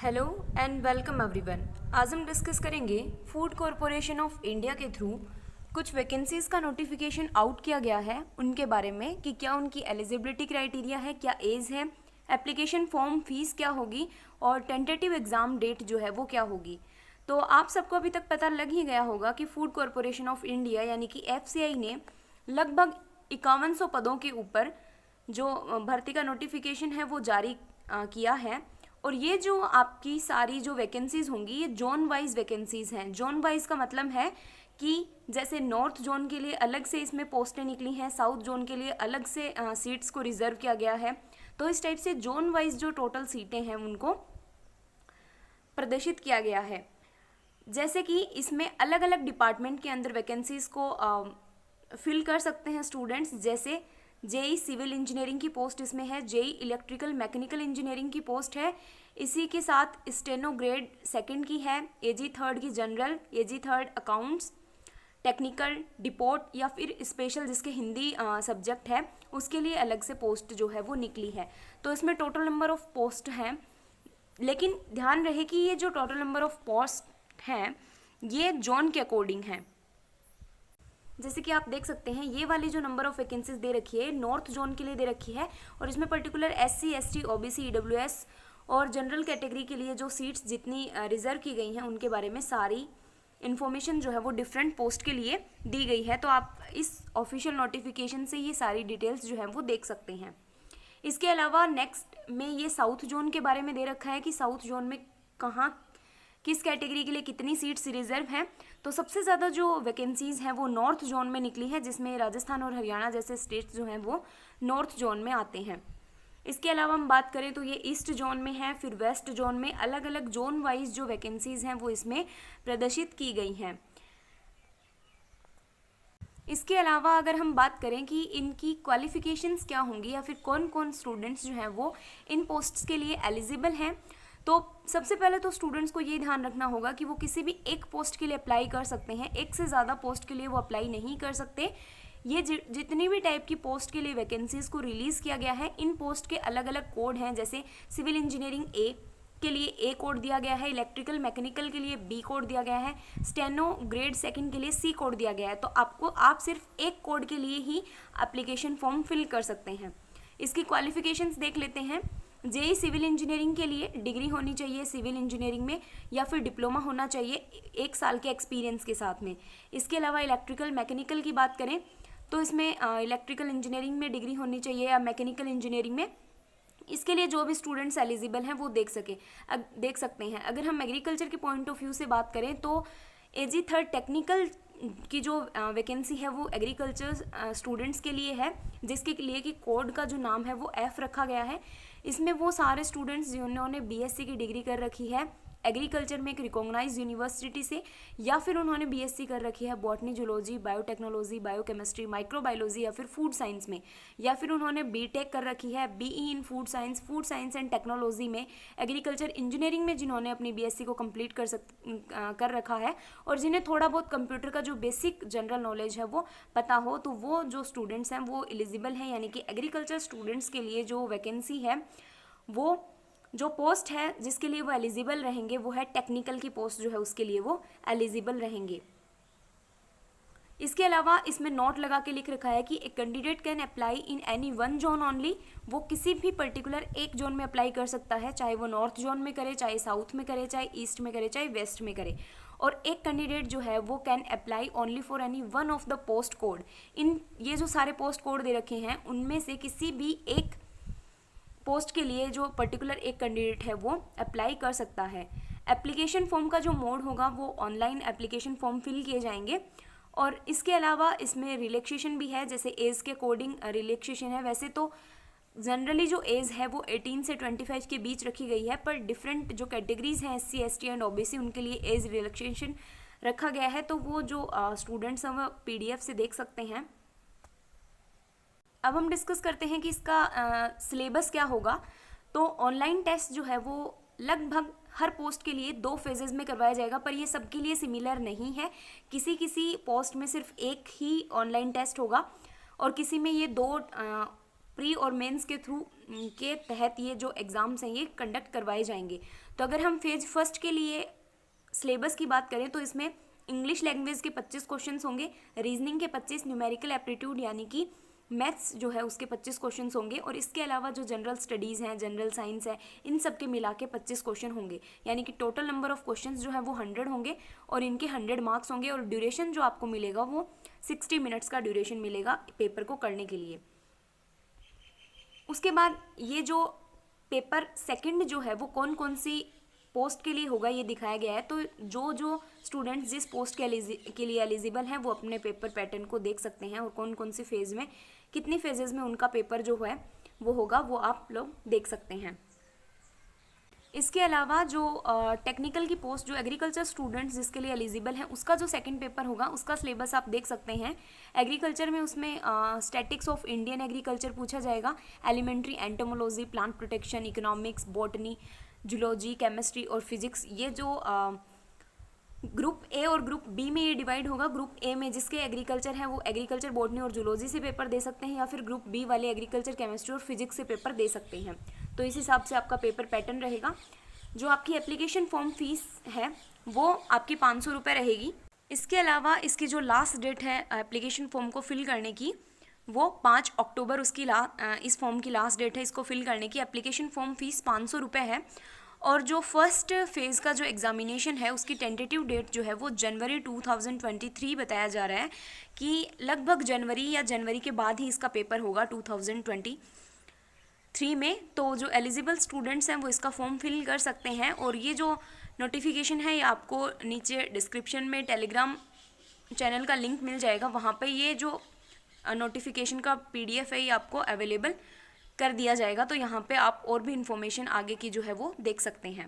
Hello and welcome everyone. आज हम discuss करेंगे फूड कॉरपोरेशन ऑफ इंडिया के थ्रू कुछ वैकेंसीज़ का नोटिफिकेशन आउट किया गया है उनके बारे में कि क्या उनकी एलिजिबिलिटी क्राइटेरिया है, क्या एज है, एप्लीकेशन फॉर्म फीस क्या होगी और टेंटेटिव एग्ज़ाम डेट जो है वो क्या होगी। तो आप सबको अभी तक पता लग ही गया होगा कि फूड कॉरपोरेशन ऑफ इंडिया यानी कि एफसीआई ने लगभग 5100 पदों के ऊपर जो भर्ती का नोटिफिकेशन है वो जारी किया है। और ये जो आपकी सारी जो वैकेंसीज़ होंगी ये जोन वाइज वैकेंसीज़ हैं। जोन वाइज का मतलब है कि जैसे नॉर्थ जोन के लिए अलग से इसमें पोस्टें निकली हैं, साउथ जोन के लिए अलग से सीट्स को रिजर्व किया गया है। तो इस टाइप से जोन वाइज जो टोटल सीटें हैं उनको प्रदर्शित किया गया है। जैसे कि इसमें अलग अलग डिपार्टमेंट के अंदर वैकेंसीज़ को फिल कर सकते हैं स्टूडेंट्स। जैसे जेई सिविल इंजीनियरिंग की पोस्ट इसमें है, जेई इलेक्ट्रिकल मैकेनिकल इंजीनियरिंग की पोस्ट है, इसी के साथ स्टेनो ग्रेड सेकंड की है, एजी थर्ड की जनरल, एजी थर्ड अकाउंट्स, टेक्निकल डिपोर्ट या फिर स्पेशल जिसके हिंदी सब्जेक्ट है उसके लिए अलग से पोस्ट जो है वो निकली है। तो इसमें टोटल नंबर ऑफ पोस्ट हैं, लेकिन ध्यान रहे कि ये जो टोटल नंबर ऑफ पोस्ट हैं ये जोन के अकॉर्डिंग है। जैसे कि आप देख सकते हैं ये वाली जो नंबर ऑफ वैकेंसीज दे रखी है नॉर्थ जोन के लिए दे रखी है और इसमें particular SC, ST, OBC, EWS और जनरल कैटेगरी के लिए जो सीट्स जितनी रिजर्व की गई हैं उनके बारे में सारी इन्फॉर्मेशन जो है वो डिफरेंट पोस्ट के लिए दी गई है। तो आप इस ऑफिशियल नोटिफिकेशन से ये सारी डिटेल्स जो है वो देख सकते हैं। इसके अलावा नेक्स्ट में ये साउथ जोन के बारे में दे रखा है कि साउथ जोन में कहाँ किस कैटेगरी के लिए कितनी सीट्स रिजर्व हैं। तो सबसे ज़्यादा जो वैकेंसीज़ हैं वो नॉर्थ जोन में निकली है, जिसमें राजस्थान और हरियाणा जैसे स्टेट्स जो हैं वो नॉर्थ जोन में आते हैं। इसके अलावा हम बात करें तो ये ईस्ट जोन में है, फिर वेस्ट जोन में, अलग अलग जोन वाइज जो वैकेंसीज़ हैं वो इसमें प्रदर्शित की गई हैं। इसके अलावा अगर हम बात करें कि इनकी क्वालिफिकेशंस क्या होंगी या फिर कौन कौन स्टूडेंट्स जो हैं वो इन पोस्ट्स के लिए एलिजिबल हैं, तो सबसे पहले तो स्टूडेंट्स को ये ध्यान रखना होगा कि वो किसी भी एक पोस्ट के लिए अप्लाई कर सकते हैं, एक से ज़्यादा पोस्ट के लिए वो अप्लाई नहीं कर सकते। ये जितनी भी टाइप की पोस्ट के लिए वैकेंसीज़ को रिलीज़ किया गया है इन पोस्ट के अलग अलग कोड हैं। जैसे सिविल इंजीनियरिंग ए के लिए ए कोड दिया गया है, इलेक्ट्रिकल मैकेनिकल के लिए बी कोड दिया गया है, स्टेनो ग्रेड सेकंड के लिए सी कोड दिया गया है। तो आप सिर्फ एक कोड के लिए ही एप्लीकेशन फॉर्म फिल कर सकते हैं। इसकी क्वालिफिकेशंस देख लेते हैं। जेई सिविल इंजीनियरिंग के लिए डिग्री होनी चाहिए सिविल इंजीनियरिंग में या फिर डिप्लोमा होना चाहिए 1 साल के एक्सपीरियंस के साथ में। इसके अलावा इलेक्ट्रिकल मैकेनिकल की बात करें तो इसमें इलेक्ट्रिकल इंजीनियरिंग में डिग्री होनी चाहिए या मैकेनिकल इंजीनियरिंग में। इसके लिए जो भी स्टूडेंट्स एलिजिबल हैं वो देख सकते हैं। अगर हम एग्रीकल्चर के पॉइंट ऑफ व्यू से बात करें तो एजी थर्ड टेक्निकल की जो वैकेंसी है वो एग्रीकल्चर स्टूडेंट्स के लिए है, जिसके लिए कि कोड का जो नाम है वो एफ रखा गया है। इसमें वो सारे स्टूडेंट्स जिन्होंने बीएससी की डिग्री कर रखी है एग्रीकल्चर में एक रिकॉग्नाइज यूनिवर्सिटी से, या फिर उन्होंने बीएससी कर रखी है botany, zoology, biotechnology, biochemistry, microbiology या फिर फूड साइंस में, या फिर उन्होंने बीटेक कर रखी है BE in food science and technology में, एग्रीकल्चर इंजीनियरिंग में जिन्होंने अपनी बीएससी को कंप्लीट कर रखा है और जिन्हें थोड़ा बहुत कंप्यूटर का जो बेसिक जनरल नॉलेज है वो पता हो, तो वो जो स्टूडेंट्स हैं वो एलिजिबल हैं। यानी कि एग्रीकल्चर स्टूडेंट्स के लिए जो वैकेंसी है वो जो पोस्ट है जिसके लिए वो एलिजिबल रहेंगे वो है टेक्निकल की पोस्ट जो है उसके लिए वो एलिजिबल रहेंगे। इसके अलावा इसमें नोट लगा के लिख रखा है कि a candidate can apply in any one zone only. वो किसी भी पर्टिकुलर एक जोन में अप्लाई कर सकता है, चाहे वो नॉर्थ जोन में करे, चाहे साउथ में करे, चाहे ईस्ट में करे, चाहे वेस्ट में करे। और एक कैंडिडेट जो है वो can apply only for any one of the post code. इन ये जो सारे पोस्ट कोड दे रखे हैं उनमें से किसी भी एक पोस्ट के लिए जो पर्टिकुलर एक कैंडिडेट है वो अप्लाई कर सकता है। एप्लीकेशन फॉर्म का जो मोड होगा वो ऑनलाइन एप्लीकेशन फॉर्म फिल किए जाएंगे। और इसके अलावा इसमें रिलैक्सेशन भी है, जैसे एज के अकॉर्डिंग रिलैक्सेशन है। वैसे तो जनरली जो एज है वो 18 से 25 के बीच रखी गई है, पर डिफरेंट जो कैटेगरीज हैं एससी, एसटी एंड ओबीसी उनके लिए एज रिलैक्सेशन रखा गया है। तो वो जो स्टूडेंट्स हैं वो पीडीएफ से देख सकते हैं। अब हम डिस्कस करते हैं कि इसका सिलेबस क्या होगा। तो ऑनलाइन टेस्ट जो है वो लगभग हर पोस्ट के लिए 2 फेजेस में करवाया जाएगा, पर ये सबके लिए सिमिलर नहीं है। किसी किसी पोस्ट में सिर्फ एक ही ऑनलाइन टेस्ट होगा और किसी में ये 2 प्री और मेंस के तहत ये जो एग्ज़ाम्स हैं ये कंडक्ट करवाए जाएंगे। तो अगर हम फेज फर्स्ट के लिए सिलेबस की बात करें तो इसमें इंग्लिश लैंग्वेज के 25 क्वेश्चंस होंगे, रीजनिंग के 25, न्यूमेरिकल एप्टीट्यूड यानी कि मैथ्स जो है उसके 25 क्वेश्चंस होंगे, और इसके अलावा जो जनरल स्टडीज़ हैं, जनरल साइंस है, इन सब के मिला के 25 क्वेश्चन होंगे। यानी कि टोटल नंबर ऑफ क्वेश्चंस जो है वो 100 होंगे और इनके 100 मार्क्स होंगे, और ड्यूरेशन जो आपको मिलेगा वो 60 मिनट्स का ड्यूरेशन मिलेगा पेपर को करने के लिए। उसके बाद ये जो पेपर सेकंड जो है वो कौन कौन सी पोस्ट के लिए होगा ये दिखाया गया है। तो जो स्टूडेंट्स जिस पोस्ट के लिए एलिजिबल हैं वो अपने पेपर पैटर्न को देख सकते हैं, और कौन कौन से फेज़ में, कितनी फेजेस में उनका पेपर जो है वो होगा वो आप लोग देख सकते हैं। इसके अलावा जो टेक्निकल की पोस्ट, जो एग्रीकल्चर स्टूडेंट्स जिसके लिए एलिजिबल हैं, उसका जो सेकंड पेपर होगा उसका सिलेबस आप देख सकते हैं। एग्रीकल्चर में उसमें स्टैटिक्स ऑफ इंडियन एग्रीकल्चर पूछा जाएगा, elementary entomology, plant protection, economics, botany, zoology, chemistry और फिजिक्स। ये जो ग्रुप ए और ग्रुप बी में ये डिवाइड होगा। ग्रुप ए में जिसके एग्रीकल्चर है वो एग्रीकल्चर, बॉटनी और जूलॉजी से पेपर दे सकते हैं, या फिर ग्रुप बी वाले एग्रीकल्चर, केमिस्ट्री और फिजिक्स से पेपर दे सकते हैं। तो इस हिसाब से आपका पेपर पैटर्न रहेगा। जो आपकी एप्लीकेशन फॉर्म फीस है वो आपकी 500 रुपये रहेगी। इसके अलावा इसकी जो लास्ट डेट है एप्लीकेशन फॉर्म को फिल करने की वो 5 अक्टूबर उसकी इस फॉर्म की लास्ट डेट है इसको फिल करने की। एप्लीकेशन फॉर्म फीस 500 रुपये है, और जो फर्स्ट फेज़ का जो एग्ज़ामिनेशन है उसकी टेंटेटिव डेट जो है वो जनवरी 2023 बताया जा रहा है, कि लगभग जनवरी या जनवरी के बाद ही इसका पेपर होगा 2023 में। तो जो एलिजिबल स्टूडेंट्स हैं वो इसका फॉर्म फिल कर सकते हैं, और ये जो नोटिफिकेशन है ये आपको नीचे डिस्क्रिप्शन में टेलीग्राम चैनल का लिंक मिल जाएगा, वहाँ पे ये जो नोटिफिकेशन का PDF है ये आपको अवेलेबल कर दिया जाएगा। तो यहाँ पे आप और भी इन्फॉर्मेशन आगे की जो है वो देख सकते हैं।